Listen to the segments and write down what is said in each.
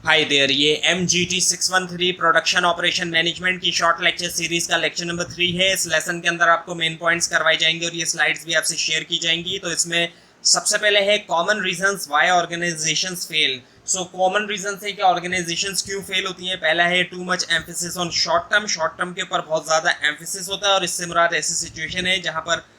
Hi there, ये MGT 613 production operation management की short lecture series का लेक्चर नंबर 3 है। इस लेसन के अंदर आपको मेन पॉइंट्स करवाए जाएंगे और ये स्लाइड्स भी आपसे शेयर की जाएंगी। तो इसमें सबसे पहले है common reasons why organisations fail. So common reasons है कि ऑर्गेनाइजेशंस क्यों फेल होती हैं। पहला है too much emphasis on short term के ऊपर बहुत ज़्यादा एम्फेसिस होता है और इससे मुराद ऐसी सिचुएशन है जहाँ पर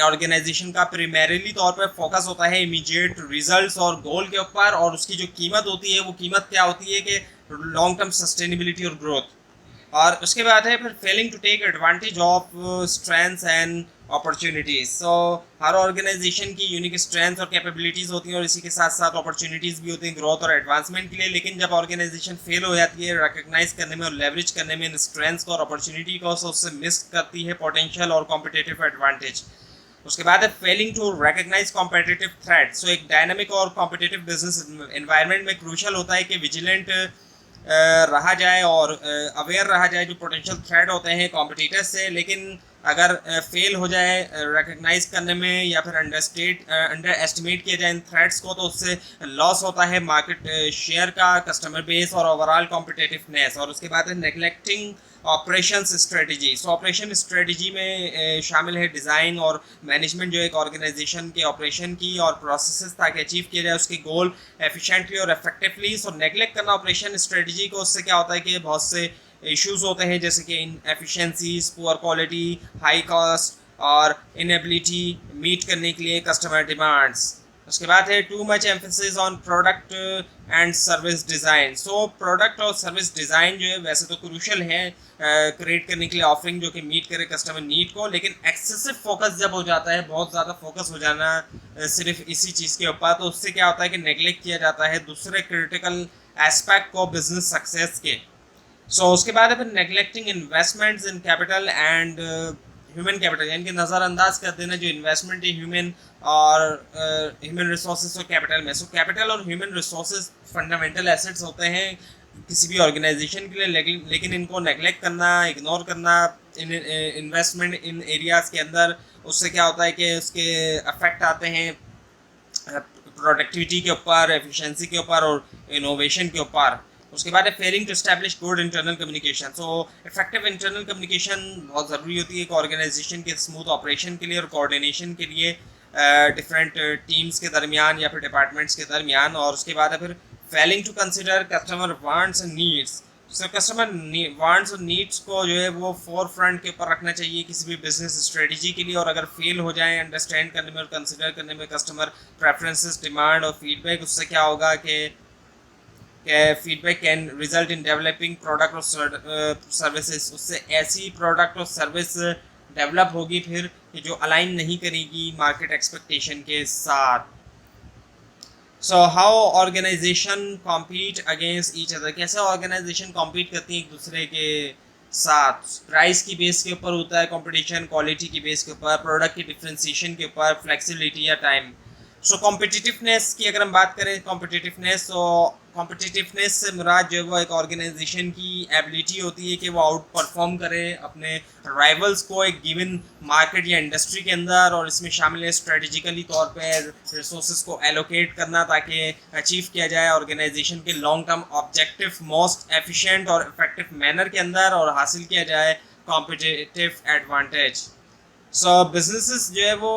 ऑर्गेनाइजेशन का प्राइमरीली तौर पर फोकस होता है इमीडिएट रिजल्ट्स और गोल के ऊपर, और उसकी जो कीमत होती है वो कीमत क्या होती है कि लॉन्ग टर्म सस्टेनेबिलिटी और ग्रोथ। और उसके बाद है फिर failing to take advantage of strengths and opportunities. So हर ऑर्गेनाइजेशन की यूनिक स्ट्रेंथ और कैपेबिलिटीज़ होती हैं और इसी के साथ साथ अपॉर्चुनिटीज़ भी होती हैं ग्रोथ और एडवांसमेंट के लिए। लेकिन जब ऑर्गेनाइजेशन फेल हो जाती है रिकग्नाइज करने में और लेवरेज करने में इन स्ट्रेंथ्स को और अपॉर्चुनिटी को, उससे मिस करती है पोटेंशियल और कॉम्पिटिटिव एडवांटेज। उसके बाद है failing to recognize competitive threat. So एक डायनामिक और कॉम्पिटिटिव बिजनेस एनवायरनमेंट में क्रूशल होता है कि विजिलेंट रहा जाए और अवेयर रहा जाए जो पोटेंशियल थ्रेट होते हैं कॉम्पिटिटर्स से। लेकिन अगर फेल हो जाए रिकग्नाइज करने में या फिर अंडर एस्टिमेट किया जाए इन थ्रेट्स को, तो उससे लॉस होता है मार्केट शेयर का, कस्टमर बेस और ओवरऑल कॉम्पिटिटिवनेस। और उसके बाद है नेग्लेक्टिंग ऑपरेशंस स्ट्रेटजी। सो ऑपरेशन स्ट्रेटजी में शामिल है डिज़ाइन और मैनेजमेंट जो एक ऑर्गेनाइजेशन के ऑपरेशन की और प्रोसेसेस ताकि अचीव किया जाए उसके गोल एफिशिएंटली और इफेक्टिवली। सो नेग्लेक्ट करना ऑपरेशन स्ट्रेटजी को, उससे क्या होता है कि बहुत से इश्यूज होते हैं जैसे कि inefficiencies, poor quality, high cost और इनएबिलिटी मीट करने के लिए कस्टमर डिमांड्स। उसके बाद है too much emphasis on product and service design. So product और सर्विस डिज़ाइन जो है वैसे तो क्रूशल है क्रिएट करने के लिए ऑफरिंग जो कि मीट करे कस्टमर नीड को, लेकिन एक्सेसिव फोकस जब हो जाता है, बहुत ज़्यादा फोकस हो जाना सिर्फ इसी चीज़ के ऊपर, तो उससे क्या होता है कि नेग्लेक्ट किया जाता है दूसरे क्रिटिकल एस्पेक्ट को बिजनेस सक्सेस के। सो उसके बाद है फिर neglecting investments in capital and human capital, यानी कि नज़रअंदाज कर देना जो इन्वेस्टमेंट है ह्यूमन और ह्यूमन रिसोर्सेज और कैपिटल में। सो कैपिटल और ह्यूमन रिसोर्सेज फंडामेंटल एसेट्स होते हैं किसी भी ऑर्गेनाइजेशन के लिए, लेकिन इनको नेग्लेक्ट करना, इग्नोर करना इन इन्वेस्टमेंट इन एरियाज़ के अंदर, उससे क्या होता है कि उसके अफेक्ट आते हैं प्रोडक्टिविटी के ऊपर, एफिशिएंसी के ऊपर और इनोवेशन के ऊपर। उसके बाद है failing to establish good internal communication. So effective internal communication बहुत ज़रूरी होती है एक ऑर्गेनाइजेशन के स्मूथ ऑपरेशन के लिए और कोऑर्डिनेशन के लिए डिफरेंट टीम्स के दरमियान या फिर डिपार्टमेंट्स के दरमियान। और उसके बाद है फिर failing to consider customer wants and needs. So customer wants और नीड्स को जो है वो फोर फ्रंट के ऊपर रखना चाहिए किसी भी बिजनेस स्ट्रेटजी के लिए। और अगर फेल हो जाए अंडरस्टैंड करने में और कंसिडर करने में कस्टमर प्रेफरेंसेस, डिमांड और फीडबैक, उससे क्या होगा कि feedback can result in developing product और सर्विसेज। उससे ऐसी प्रोडक्ट और सर्विस डेवलप होगी फिर कि जो अलाइन नहीं करेगी मार्केट एक्सपेक्टेशन के साथ। So how organization compete against each other. कैसे ऑर्गेनाइजेशन कॉम्पीट करती है एक दूसरे के साथ। प्राइस की बेस के ऊपर होता है कंपटीशन, क्वालिटी की बेस के ऊपर, प्रोडक्ट की डिफ्रेंसिएशन के ऊपर, फ्लेक्सिबिलिटी या टाइम। सो कॉम्पिटिटिवनेस की अगर हम बात करें, कॉम्पिटिटिवनेस से मुराद जो है वो एक ऑर्गेनाइजेशन की एबिलिटी होती है कि वो आउट परफॉर्म करे अपने राइवल्स को एक गिवन मार्केट या इंडस्ट्री के अंदर। और इसमें शामिल है स्ट्रेटजिकली तौर पे रिसोर्सेज को एलोकेट करना ताकि अचीव किया जाए ऑर्गेनाइजेशन के long term objective most efficient और इफेक्टिव मैनर के अंदर और हासिल किया जाए कॉम्पिटिटिव एडवांटेज। सो बिजनेसेस जो है वो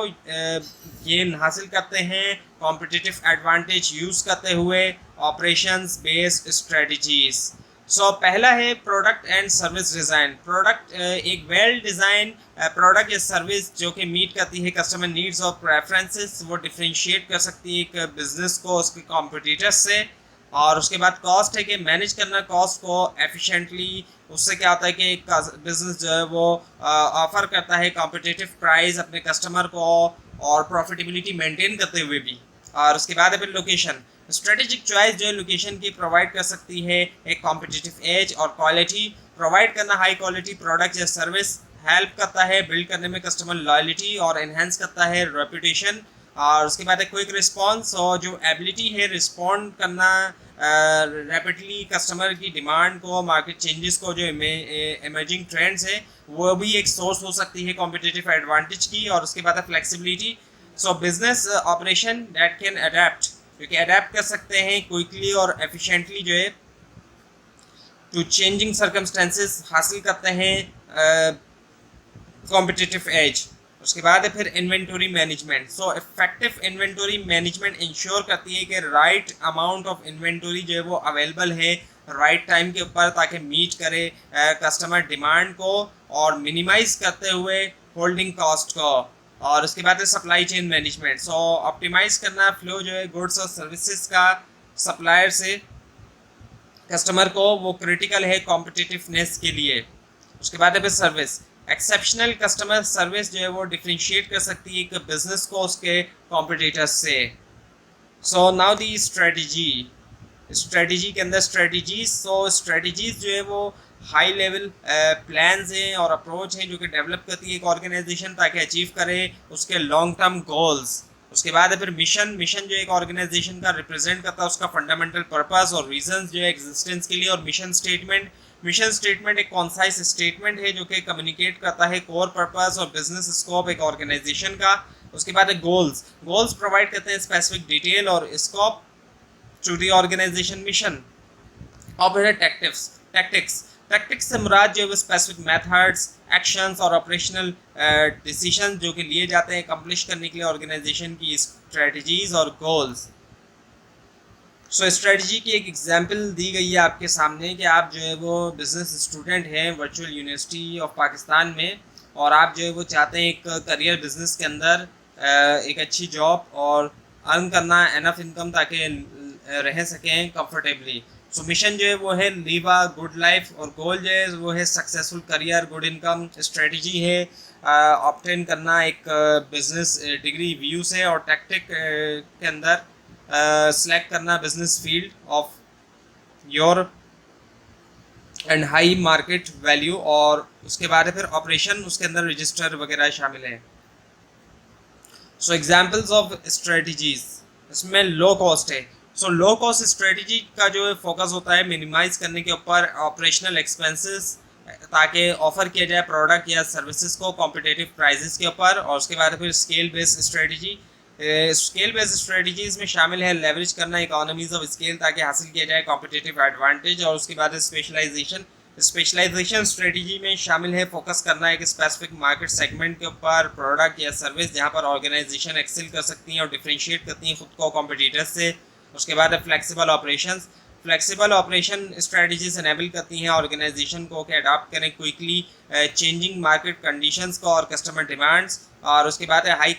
गेन हासिल करते हैं कॉम्पिटिटिव एडवांटेज यूज़ करते हुए ऑपरेशंस बेस्ड स्ट्रेटजीज। सो पहला है product and service design. Product एक वेल डिज़ाइन प्रोडक्ट या सर्विस जो कि मीट करती है कस्टमर नीड्स और प्रेफरेंसेस, वो डिफ्रेंशिएट कर सकती है एक बिजनेस को उसके कॉम्पिटिटर्स से। और उसके बाद कॉस्ट है कि मैनेज करना कॉस्ट को एफिशिएंटली। उससे क्या होता है कि एक बिजनेस जो है वो ऑफर करता है कॉम्पिटिटिव प्राइस अपने कस्टमर को और प्रॉफिटेबिलिटी मेंटेन करते हुए भी। और उसके बाद है फिर लोकेशन। स्ट्रेटेजिक चॉइस जो है लोकेशन की प्रोवाइड कर सकती है एक कॉम्पिटिटिव एज और क्वालिटी। प्रोवाइड करना हाई क्वालिटी प्रोडक्ट या सर्विस हेल्प करता है बिल्ड करने में कस्टमर लॉयल्टी और एनहेंस करता है रेपुटेशन। और उसके बाद है क्विक रिस्पॉन्स, और जो एबिलिटी है रिस्पॉन्ड करना रैपिडली कस्टमर की डिमांड को, मार्केट चेंजेस को, जो इमर्जिंग ट्रेंड्स है वो भी एक सोर्स हो सकती है कॉम्पिटिटिव एडवांटेज की। और उसके बाद है flexibility. So business operation that can adapt जो कि अडेप्ट कर सकते हैं क्विकली और एफिशिएंटली जो है टू चेंजिंग सर्कमस्टेंसेस, हासिल करते हैं कॉम्पिटिटिव एज। उसके बाद है फिर inventory management. So effective inventory management ensure करती है कि राइट अमाउंट ऑफ इन्वेंटरी जो है वो अवेलेबल है राइट टाइम के ऊपर, ताकि मीट करे कस्टमर डिमांड को और मिनिमाइज करते हुए होल्डिंग कॉस्ट को। और उसके बाद है सप्लाई चेन मैनेजमेंट। सो ऑप्टिमाइज करना फ्लो जो है गुड्स और सर्विसेज का सप्लायर से कस्टमर को, वो क्रिटिकल है कॉम्पिटिटिवनेस के लिए। उसके बाद है फिर सर्विस। एक्सेप्शनल कस्टमर सर्विस जो है वो डिफरेंशिएट कर सकती है एक बिजनेस को उसके कॉम्पिटिटर्स से। सो नाउ दी स्ट्रेटजी के अंदर स्ट्रेटजीज। सो स्ट्रेटजीज जो है वो हाई लेवल प्लान्स हैं और अप्रोच हैं जो कि डेवलप करती है एक ऑर्गेनाइजेशन ताकि अचीव करे उसके लॉन्ग टर्म गोल्स। उसके बाद है फिर मिशन जो एक ऑर्गेनाइजेशन का रिप्रेजेंट करता है उसका फंडामेंटल पर्पस और रीजंस जो है एग्जिस्टेंस के लिए। और मिशन स्टेटमेंट एक कॉन्साइज स्टेटमेंट है जो कि कम्युनिकेट करता है कोर पर्पस और बिजनेस स्कोप एक ऑर्गेनाइजेशन का। उसके बाद है गोल्स प्रोवाइड करते हैं स्पेसिफिक डिटेल और scope to the organization mission. और फिर टैक्टिक्स से मुराद जो है स्पेसिफिक मेथड्स, एक्शंस और ऑपरेशनल डिसीजन जो कि लिए जाते हैं अकम्प्लिश करने के लिए ऑर्गेनाइजेशन की स्ट्रेटजीज और गोल्स। सो स्ट्रेटजी की एक एग्जांपल दी गई है आपके सामने कि आप जो है वो बिजनेस स्टूडेंट हैं वर्चुअल यूनिवर्सिटी ऑफ पाकिस्तान में, और आप जो है वो चाहते हैं एक करियर बिजनेस के अंदर एक अच्छी जॉब और अर्न करना एनफ इनकम ताकि रह सकें कंफर्टेबली। सो मिशन जो है वो है लीव अ गुड लाइफ और गोल जो है वो है successful career, good income. Strategy है ऑब्टेन करना एक बिजनेस डिग्री व्यू से, और टैक्टिक के अंदर सेलेक्ट करना business field of your and high market value. और उसके बाद फिर ऑपरेशन, उसके अंदर रजिस्टर वगैरह शामिल है। सो एग्जांपल्स ऑफ स्ट्रेटजीज, इसमें लो कॉस्ट है। सो लो कॉस्ट स्ट्रेटजी का जो है फोकस होता है मिनिमाइज करने के ऊपर ऑपरेशनल एक्सपेंसेस, ताकि ऑफर किया जाए प्रोडक्ट या सर्विसेज को कॉम्पिटिटिव प्राइसेस के ऊपर। और उसके बाद फिर स्केल बेस्ड स्ट्रेटजीज में शामिल है लेवरेज करना इकोनॉमीज ऑफ स्केल ताकि हासिल किया जाए कॉम्पिटिटिव एडवांटेज। और उसके बाद स्पेशलाइजेशन स्ट्रेटजी में शामिल है फोकस करना एक स्पेसिफिक मार्केट सेगमेंट के ऊपर प्रोडक्ट या सर्विस जहां पर ऑर्गेनाइजेशन एक्सेल कर सकती हैं और डिफरेंशिएट करती हैं खुद को कॉम्पिटिटर्स से। उसके बाद फ्लेक्सिबल ऑपरेशन स्ट्रेटजीज एनेबल करती हैं ऑर्गेनाइजेशन को कि अडॉप्ट करें क्विकली चेंजिंग मार्केट कंडीशंस को और कस्टमर डिमांड्स। और उसके बाद है हाई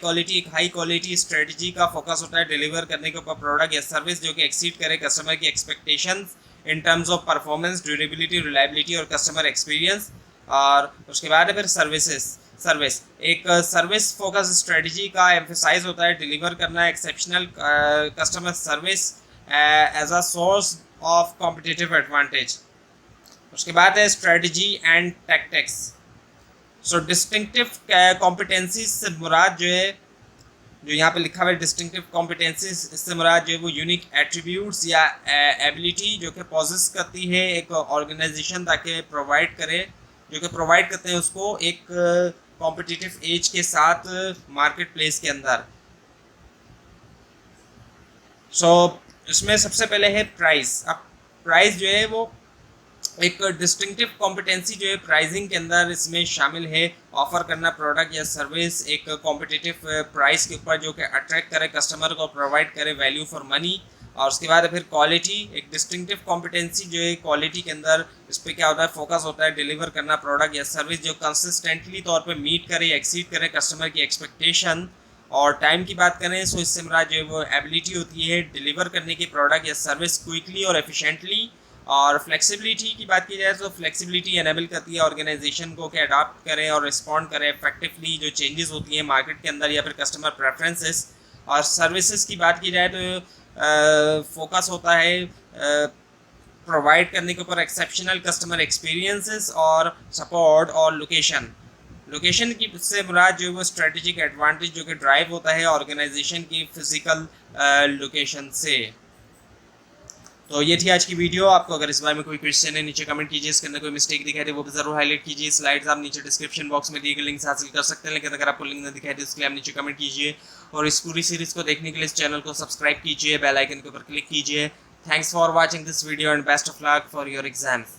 क्वालिटी स्ट्रेटजी का फोकस होता है डिलीवर करने के ऊपर प्रोडक्ट या सर्विस जो कि एक्सीड करे कस्टमर की expectations in terms of performance, durability, reliability और कस्टमर एक्सपीरियंस। और उसके बाद है फिर सर्विस एक सर्विस फोकस स्ट्रेटजी का एम्फेसाइज होता है डिलीवर करना exceptional customer service as a source of competitive advantage. उसके बाद है strategy and tactics. So distinctive competencies से मुराद जो है, जो यहाँ पे लिखा हुआ है डिस्टिंक्टिव कॉम्पिटेंसीज, इससे मुराद जो है वो यूनिक एट्रीब्यूट्स या एबिलिटी जो कि पॉजेस करती है एक ऑर्गेनाइजेशन ताकि प्रोवाइड करते हैं उसको एक कॉम्पिटिटिव एज के साथ मार्केट प्लेस के अंदर। सो इसमें सबसे पहले है प्राइस। अब प्राइस जो है वो एक डिस्टिंक्टिव कॉम्पिटेंसी जो है प्राइसिंग के अंदर इसमें शामिल है ऑफर करना प्रोडक्ट या सर्विस एक कॉम्पिटिटिव प्राइस के ऊपर जो कि अट्रैक्ट करे कस्टमर को, प्रोवाइड करे वैल्यू फॉर मनी। और उसके बाद फिर क्वालिटी एक डिस्टिंक्टिव कॉम्पिटेंसी जो है क्वालिटी के अंदर इस पर क्या होता है फोकस होता है डिलीवर करना प्रोडक्ट या सर्विस जो कंसिस्टेंटली तौर पे मीट करे या एक्सीड करे कस्टमर की एक्सपेक्टेशन। और टाइम की बात करें सो इससे मुराद जो है वो एबिलिटी होती है डिलीवर करने की प्रोडक्ट या सर्विस क्विकली और एफिशिएंटली। और फ्लेक्सिबिलिटी की बात की जाए तो फ्लेक्सिबिलिटी एनेबल करती है ऑर्गेनाइजेशन को कि अडॉप्ट करें और रिस्पॉन्ड करें इफेक्टिवली जो चेंजेस होती हैं मार्केट के अंदर या फिर कस्टमर प्रेफरेंसेस। और सर्विसेज की बात की जाए तो फोकस होता है प्रोवाइड करने के ऊपर एक्सेप्शनल कस्टमर एक्सपीरियंसेस और सपोर्ट। और लोकेशन की से मुराद जो है वो स्ट्रेटेजिक एडवांटेज जो कि ड्राइव होता है ऑर्गेनाइजेशन की फिजिकल लोकेशन से। तो ये थी आज की वीडियो। आपको अगर इस बारे में कोई क्वेश्चन है नीचे कमेंट कीजिए, इसके अंदर कोई मिस्टेक दिखाई दे वो भी जरूर हाईलाइट कीजिए। स्लाइड्स आप नीचे डिस्क्रिप्शन बॉक्स में दिए गए लिंक से हासिल कर सकते हैं, लेकिन अगर आपको लिंक न दिखाई दे उसके लिए आप नीचे कमेंट कीजिए। और इस पूरी सीरीज को देखने के लिए इस चैनल को सब्सक्राइब कीजिए, बेल आइकन के ऊपर क्लिक कीजिए। Thanks for watching this video and best of luck for your exams.